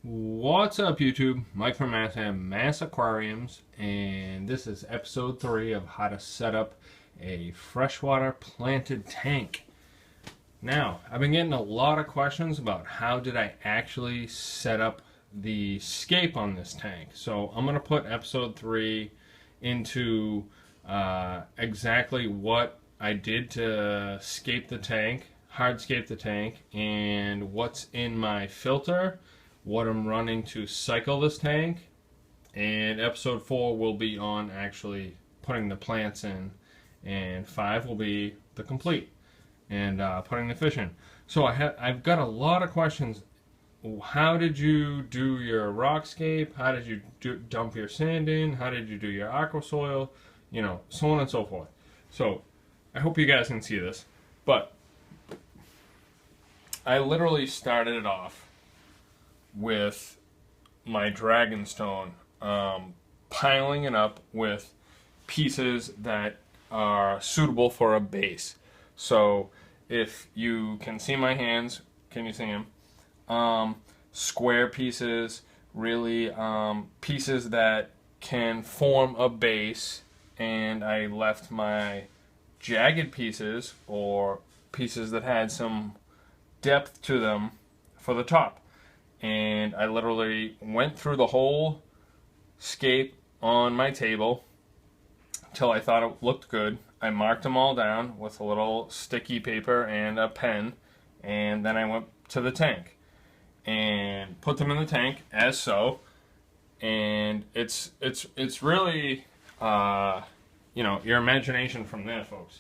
What's up, YouTube? Mike from Mass Aquariums, and this is episode 3 of how to set up a freshwater planted tank. Now, I've been getting a lot of questions about how did I actually set up the scape on this tank. So I'm going to put episode 3 into exactly what I did to scape the tank, hardscape the tank, and what's in my filter, what I'm running to cycle this tank, and episode 4 will be on actually putting the plants in, and 5 will be the complete and putting the fish in. So I've got a lot of questions. How did you do your rockscape? How did you dump your sand in? How did you do your aqua soil? You know, so on and so forth. So I hope you guys can see this, but I literally started it off with my dragonstone, piling it up with pieces that are suitable for a base. So if you can see my hands, can you see them? Square pieces, really pieces that can form a base, and I left my jagged pieces or pieces that had some depth to them for the top. And I literally went through the whole scape on my table till I thought it looked good. I marked them all down with a little sticky paper and a pen, and then I went to the tank and put them in the tank as so. And it's really you know, your imagination from there, folks.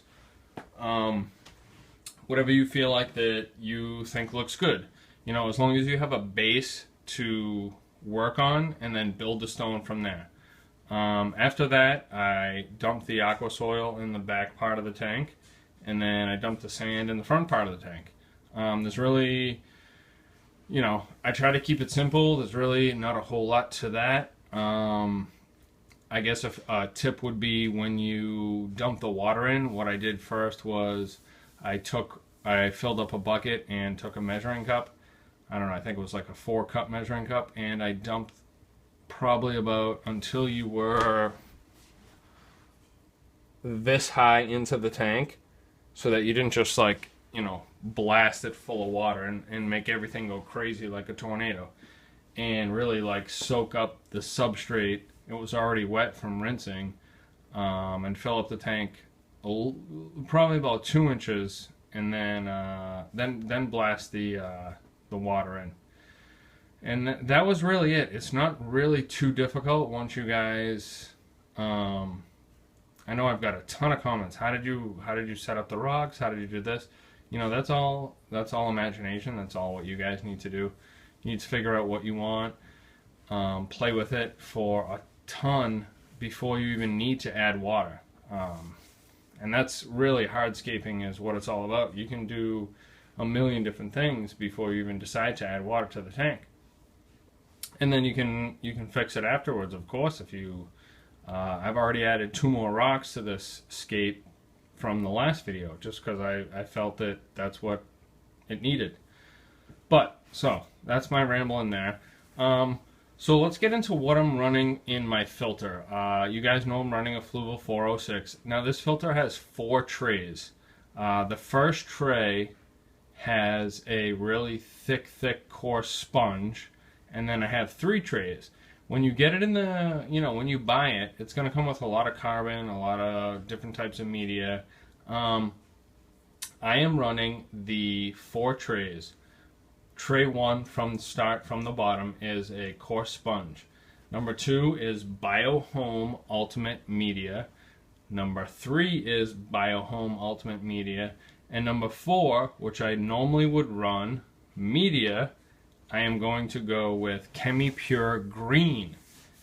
Whatever you feel like that you think looks good. You know, as long as you have a base to work on, and then build the stone from there. After that, I dumped the aqua soil in the back part of the tank, and then I dumped the sand in the front part of the tank. There's really, you know, I try to keep it simple. There's really not a whole lot to that. I guess a tip would be when you dump the water in, what I did first was I filled up a bucket and took a measuring cup. I don't know, I think it was like a 4-cup measuring cup, and I dumped probably about until you were this high into the tank, so that you didn't just, like, you know, blast it full of water and make everything go crazy like a tornado, and really like soak up the substrate. It was already wet from rinsing, and fill up the tank probably about 2 inches, and then blast the water in. And that was really it. It's not really too difficult once you guys, I know I've got a ton of comments. How did you set up the rocks? How did you do this? You know, that's all imagination. That's all what you guys need to do. You need to figure out what you want, play with it for a ton before you even need to add water. And that's really hardscaping is what it's all about. You can do a million different things before you even decide to add water to the tank, and then you can fix it afterwards, of course. If you I've already added 2 more rocks to this scape from the last video, just because I felt that that's what it needed. But so that's my ramble in there. So let's get into what I'm running in my filter. You guys know I'm running a Fluval 406. Now this filter has 4 trays. The first tray has a really thick coarse sponge, and then I have 3 trays. When you get it in the, you know, when you buy it, it's going to come with a lot of carbon, a lot of different types of media. I am running the 4 trays. Tray 1 from the start, from the bottom, is a coarse sponge. Number 2 is BioHome Ultimate Media. Number 3 is BioHome Ultimate Media. And number 4, which I normally would run media, I am going to go with ChemiPure Green.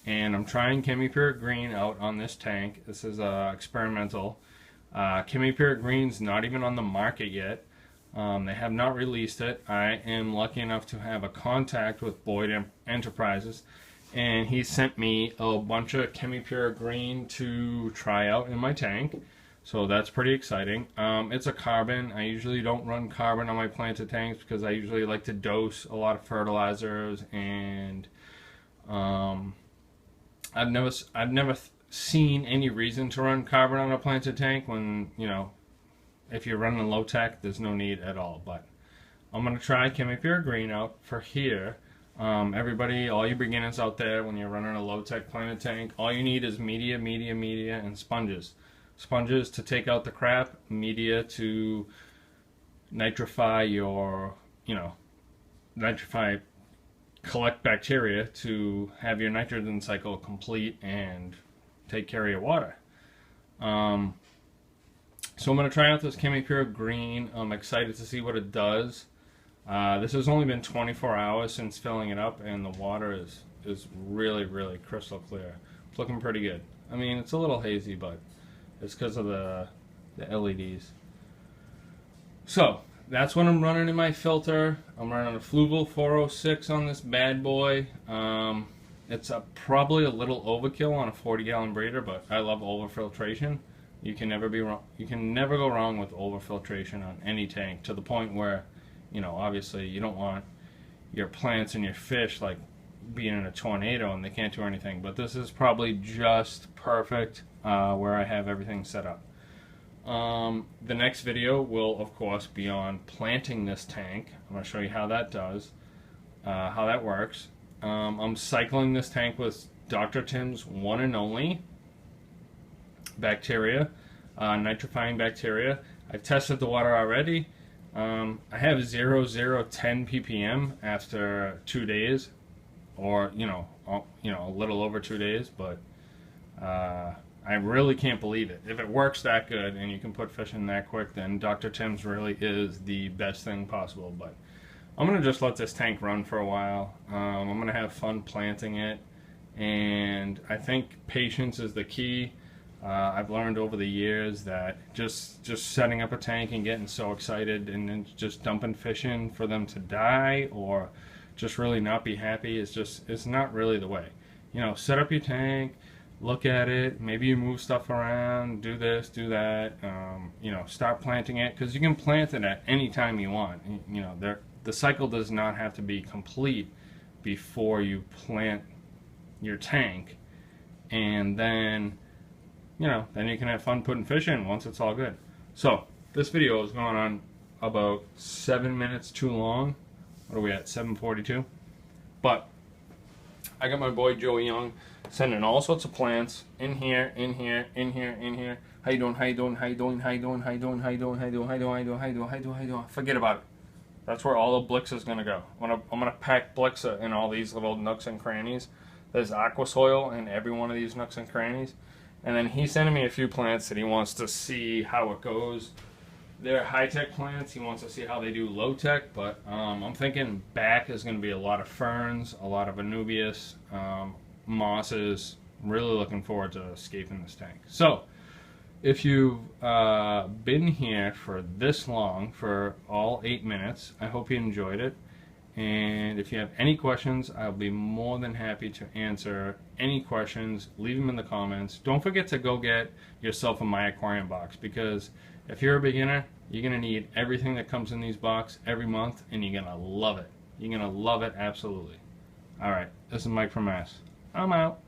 And I'm trying ChemiPure Green out on this tank. This is experimental. ChemiPure Green's not even on the market yet. They have not released it. I am lucky enough to have a contact with Boyd Enterprises, and he sent me a bunch of ChemiPure Green to try out in my tank. So that's pretty exciting. It's a carbon. I usually don't run carbon on my planted tanks because I usually like to dose a lot of fertilizers, and I've never seen any reason to run carbon on a planted tank when, you know, if you're running low tech, there's no need at all. But I'm going to try Chemipure Green out for here. Everybody, all you beginners out there, when you're running a low tech planted tank, all you need is media, and sponges. Sponges to take out the crap, media to nitrify your, you know, collect bacteria to have your nitrogen cycle complete and take care of your water. So I'm going to try out this Chemipure Green. I'm excited to see what it does. This has only been 24 hours since filling it up, and the water is really, really crystal clear. It's looking pretty good. I mean, it's a little hazy, but it's because of the LEDs. So that's what I'm running in my filter. I'm running a Fluval 406 on this bad boy. It's probably a little overkill on a 40-gallon breeder, but I love overfiltration. You can never be wrong. You can never go wrong with overfiltration on any tank, to the point where, you know, obviously you don't want your plants and your fish like being in a tornado and they can't do anything. But this is probably just perfect where I have everything set up. The next video will, of course, be on planting this tank. I'm going to show you how that does, how that works. I'm cycling this tank with Dr. Tim's one and only bacteria, nitrifying bacteria. I've tested the water already. I have 0,010 ppm after 2 days, or you know, a little over 2 days. But I really can't believe it. If it works that good and you can put fish in that quick, then Dr. Tim's really is the best thing possible. But I'm gonna just let this tank run for a while. I'm gonna have fun planting it, and I think patience is the key. I've learned over the years that just setting up a tank and getting so excited and then just dumping fish in for them to die or just really not be happy it's not really the way. You know, set up your tank, look at it, maybe you move stuff around, do this, do that, you know, start planting it, because you can plant it at any time you want. You know, the cycle does not have to be complete before you plant your tank, and then, you know, then you can have fun putting fish in once it's all good. So this video is going on about 7 minutes too long. What are we at? 7:42. But I got my boy Joey Young sending all sorts of plants in here, in here, in here, in here. How you doing? How you doing? How you doing? How you doing? How you doing? How you doing? How you doing? How you doing? How you doing? How you doing? How you doing? How you doing? Forget about it. That's where all the Blixa is gonna go. I'm gonna pack Blixa in all these little nooks and crannies. There's aqua soil in every one of these nooks and crannies. And then he's sending me a few plants that he wants to see how it goes. They're high-tech plants. He wants to see how they do low-tech, but I'm thinking back is going to be a lot of ferns, a lot of anubias, mosses. Really looking forward to escaping this tank. So, if you've been here for this long, for all 8 minutes, I hope you enjoyed it. And if you have any questions, I'll be more than happy to answer any questions. Leave them in the comments. Don't forget to go get yourself a My Aquarium box, because if you're a beginner, you're going to need everything that comes in these boxes every month, and you're going to love it. You're going to love it absolutely. Alright, this is Mike from Mass. I'm out.